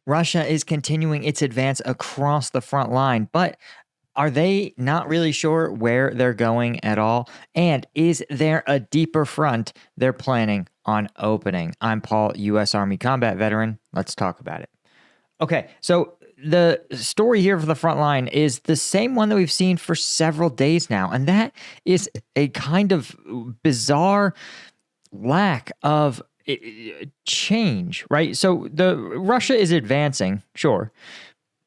Russia is continuing its advance across the front line, but are they not really sure where they're going at all? And is there a deeper front they're planning on opening? I'm Paul, U.S. Army combat veteran. Let's talk about it. Okay, so the story here for the front line is the same one that we've seen for several days now, and that is a kind of bizarre lack of change, right? So the Russia is advancing, sure,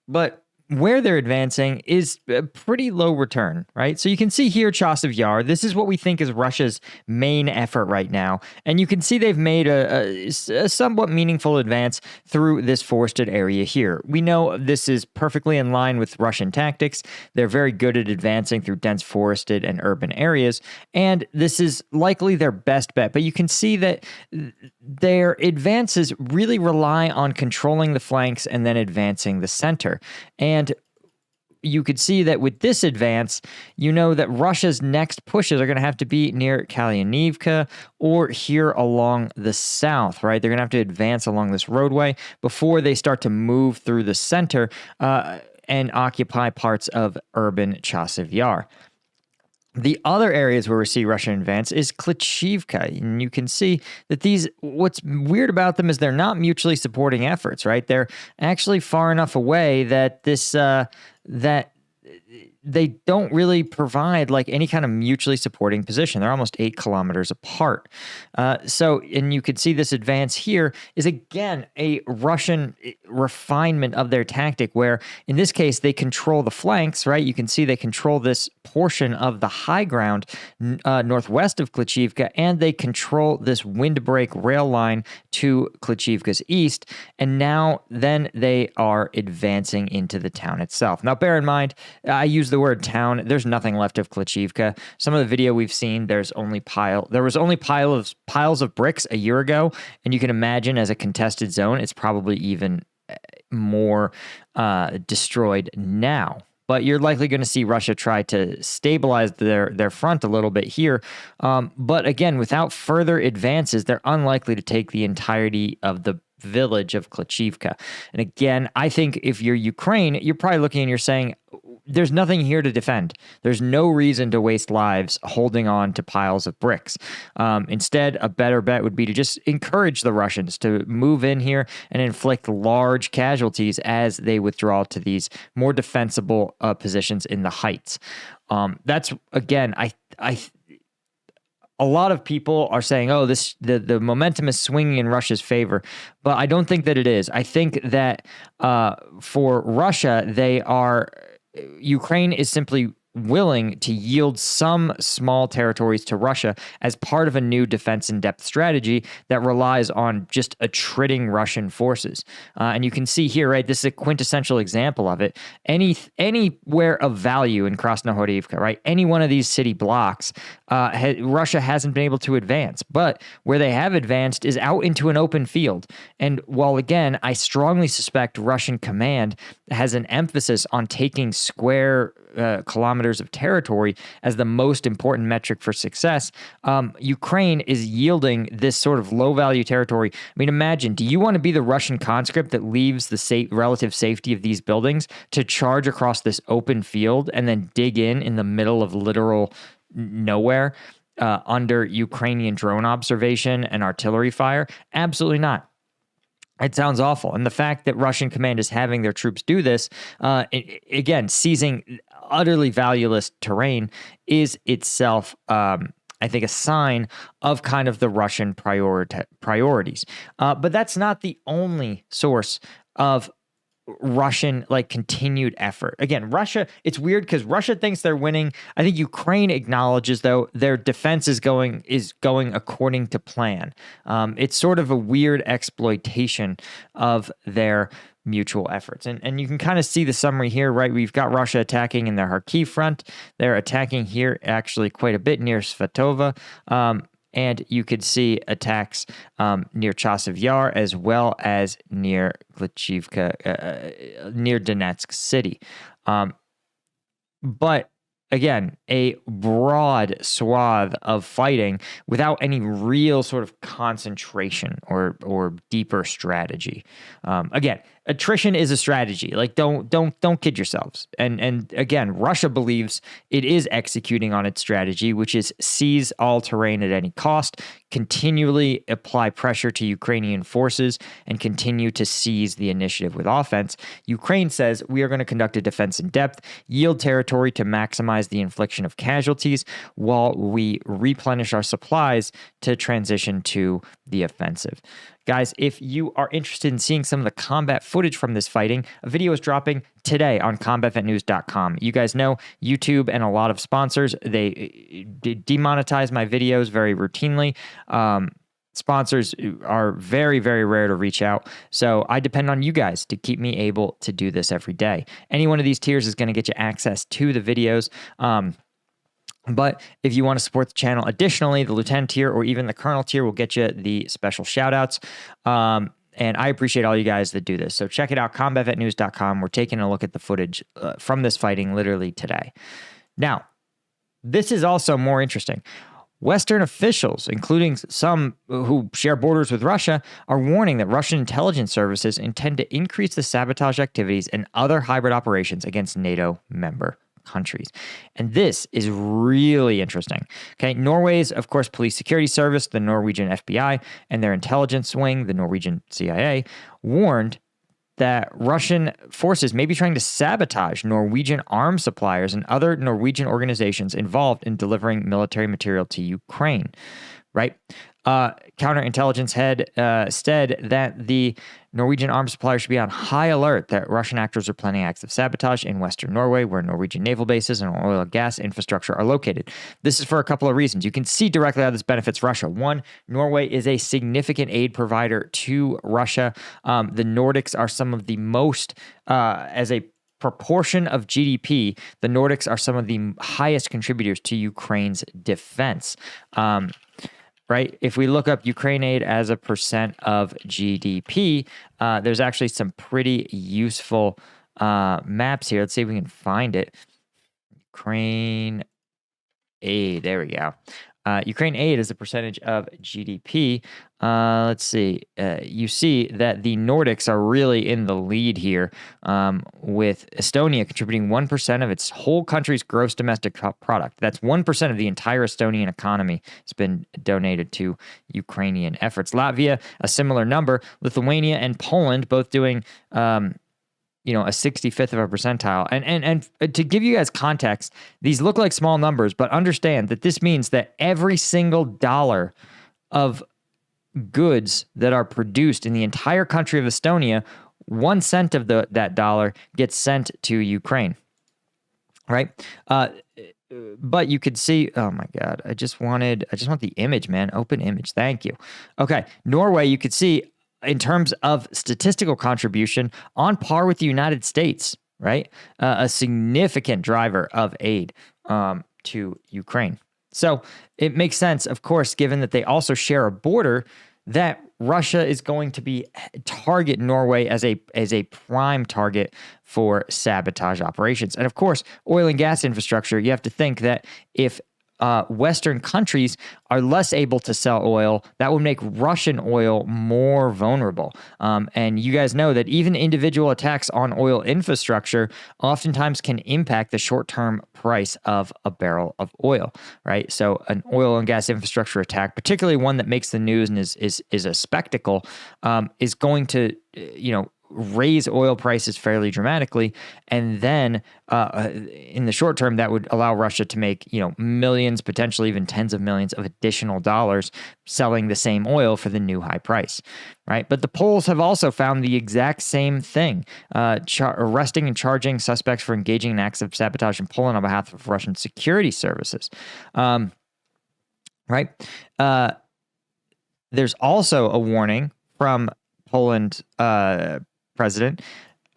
but where they're advancing is a pretty low return, right? So you can see here Chasiv Yar. This is what we think is Russia's main effort right now. And you can see they've made a somewhat meaningful advance through this forested area here. We know this is perfectly in line with Russian tactics. They're very good at advancing through dense forested and urban areas. And this is likely their best bet. But you can see that their advances really rely on controlling the flanks and then advancing the center. And you could see that with this advance, you know that Russia's next pushes are going to have to be near Kalyanivka or here along the south, right? They're going to have to advance along this roadway before they start to move through the center and occupy parts of urban Chasiv Yar. The other areas where we see Russian advance is Klitschivka, and you can see that what's weird about them is they're not mutually supporting efforts, right? They're actually far enough away that that they don't really provide like any kind of mutually supporting position. They're almost 8 kilometers apart. And you can see this advance here is again a Russian refinement of their tactic where in this case they control the flanks, right? You can see they control this portion of the high ground northwest of Klitschivka, and they control this windbreak rail line to Klitschivka's east. And now then they are advancing into the town itself. Now bear in mind, I use the word town. There's nothing left of Klitschivka. Some of the video we've seen, there was only piles of bricks a year ago, and you can imagine as a contested zone, it's probably even more destroyed now. But you're likely going to see Russia try to stabilize their front a little bit here. But again, without further advances, they're unlikely to take the entirety of the village of Klitschivka. And again, I think if you're Ukraine, you're probably looking and you're saying, there's nothing here to defend. There's no reason to waste lives holding on to piles of bricks. Instead, a better bet would be to just encourage the Russians to move in here and inflict large casualties as they withdraw to these more defensible positions in the heights. That's, again, a lot of people are saying, oh, the momentum is swinging in Russia's favor, but I don't think that it is. I think that for Russia, Ukraine is simply willing to yield some small territories to Russia as part of a new defense in depth strategy that relies on just attriting Russian forces. And you can see here, right, this is a quintessential example of it. Anywhere of value in Krasnohorivka, right, any one of these city blocks, Russia hasn't been able to advance. But where they have advanced is out into an open field. And while, again, I strongly suspect Russian command has an emphasis on taking square kilometers of territory as the most important metric for success, Ukraine is yielding this sort of low-value territory. I mean, imagine, do you want to be the Russian conscript that leaves the relative safety of these buildings to charge across this open field and then dig in the middle of literal nowhere under Ukrainian drone observation and artillery fire? Absolutely not. It sounds awful. And the fact that Russian command is having their troops do this, again, seizing utterly valueless terrain, is itself, I think, a sign of kind of the Russian priorities. But that's not the only source of Russian continued effort. Again, Russia, it's weird because Russia thinks they're winning. I think Ukraine acknowledges, though, their defense is going according to plan. It's sort of a weird exploitation of their mutual efforts. And you can kind of see the summary here, right? We've got Russia attacking in their Kharkiv front. They're attacking here actually quite a bit near Svatova. And you could see attacks near Chasiv Yar as well as near Klitschivka, near Donetsk city. But again, a broad swath of fighting without any real sort of concentration or deeper strategy. Again, attrition is a strategy. Like don't kid yourselves. And again, Russia believes it is executing on its strategy, which is seize all terrain at any cost, continually apply pressure to Ukrainian forces, and continue to seize the initiative with offense. Ukraine says we are going to conduct a defense in depth, yield territory to maximize the infliction of casualties while we replenish our supplies to transition to the offensive. Guys, if you are interested in seeing some of the combat footage from this fighting, a video is dropping today on combatvetnews.com. You guys know YouTube and a lot of sponsors, they demonetize my videos very routinely. Sponsors are very, very rare to reach out. So I depend on you guys to keep me able to do this every day. Any one of these tiers is going to get you access to the videos. But if you want to support the channel, additionally, the lieutenant tier or even the colonel tier will get you the special shout outs. And I appreciate all you guys that do this. So check it out, combatvetnews.com. We're taking a look at the footage from this fighting literally today. Now, this is also more interesting. Western officials, including some who share borders with Russia, are warning that Russian intelligence services intend to increase the sabotage activities and other hybrid operations against NATO member countries. And this is really interesting. Okay, Norway's, of course, police security service, the Norwegian FBI, and their intelligence wing, the Norwegian CIA, warned that Russian forces may be trying to sabotage Norwegian arms suppliers and other Norwegian organizations involved in delivering military material to Ukraine, right? Counterintelligence head said that the Norwegian arms suppliers should be on high alert that Russian actors are planning acts of sabotage in Western Norway, where Norwegian naval bases and oil and gas infrastructure are located. This is for a couple of reasons. You can see directly how this benefits Russia. One, Norway is a significant aid provider to Russia. The Nordics are some of the most, as a proportion of GDP, the Nordics are some of the highest contributors to Ukraine's defense. Right? If we look up Ukraine aid as a percent of GDP, there's actually some pretty useful maps here. Let's see if we can find it. Ukraine aid. There we go. Ukraine aid is a percentage of GDP. Let's see. You see that the Nordics are really in the lead here, with Estonia contributing 1% of its whole country's gross domestic product. That's 1% of the entire Estonian economy has been donated to Ukrainian efforts. Latvia, a similar number. Lithuania and Poland both doing a 65th of a percentile. And to give you guys context, these look like small numbers, but understand that this means that every single dollar of goods that are produced in the entire country of Estonia, 1 cent of that dollar gets sent to Ukraine, right? But you could see, oh my God, I just want the image, man. Open image. Thank you. Okay. Norway, you could see, in terms of statistical contribution, on par with the United States, right? A significant driver of aid to Ukraine. So it makes sense, of course, given that they also share a border, that Russia is going to target Norway as a prime target for sabotage operations. And of course, oil and gas infrastructure, you have to think that if Western countries are less able to sell oil, that would make Russian oil more vulnerable. And you guys know that even individual attacks on oil infrastructure oftentimes can impact the short-term price of a barrel of oil, right? So an oil and gas infrastructure attack, particularly one that makes the news and is a spectacle, is going to, raise oil prices fairly dramatically. And then in the short term, that would allow Russia to make, millions, potentially even tens of millions of additional dollars selling the same oil for the new high price, right? But the polls have also found the exact same thing, arresting and charging suspects for engaging in acts of sabotage in Poland on behalf of Russian security services, right? There's also a warning from Poland president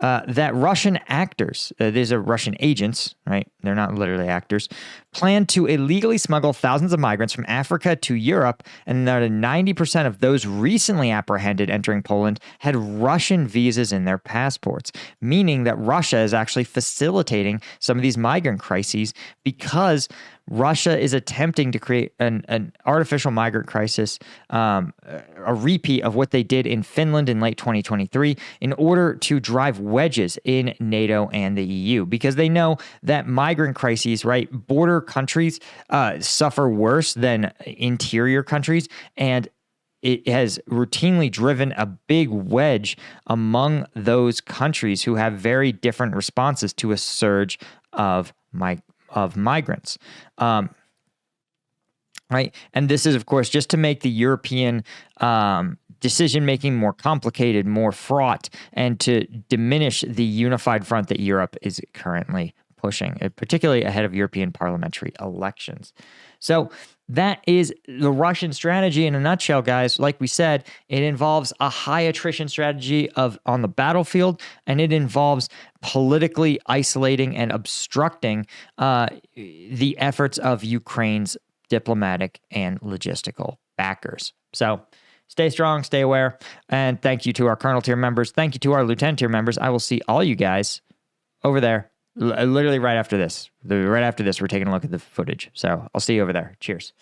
that Russian actors, these are Russian agents, right? They're not literally actors, plan to illegally smuggle thousands of migrants from Africa to Europe, and that 90% of those recently apprehended entering Poland had Russian visas in their passports, meaning that Russia is actually facilitating some of these migrant crises because Russia is attempting to create an artificial migrant crisis, a repeat of what they did in Finland in late 2023, in order to drive wedges in NATO and the EU, because they know that migrant crises, right, border countries suffer worse than interior countries, and it has routinely driven a big wedge among those countries who have very different responses to a surge of migrants. Right. And this is, of course, just to make the European decision-making more complicated, more fraught, and to diminish the unified front that Europe is currently pushing, particularly ahead of European parliamentary elections. So that is the Russian strategy in a nutshell, guys. Like we said, it involves a high attrition strategy on the battlefield, and it involves politically isolating and obstructing the efforts of Ukraine's diplomatic and logistical backers. So stay strong, stay aware, and thank you to our Colonel tier members. Thank you to our Lieutenant tier members. I will see all you guys over there. Literally right after this. Right after this, we're taking a look at the footage. So I'll see you over there. Cheers.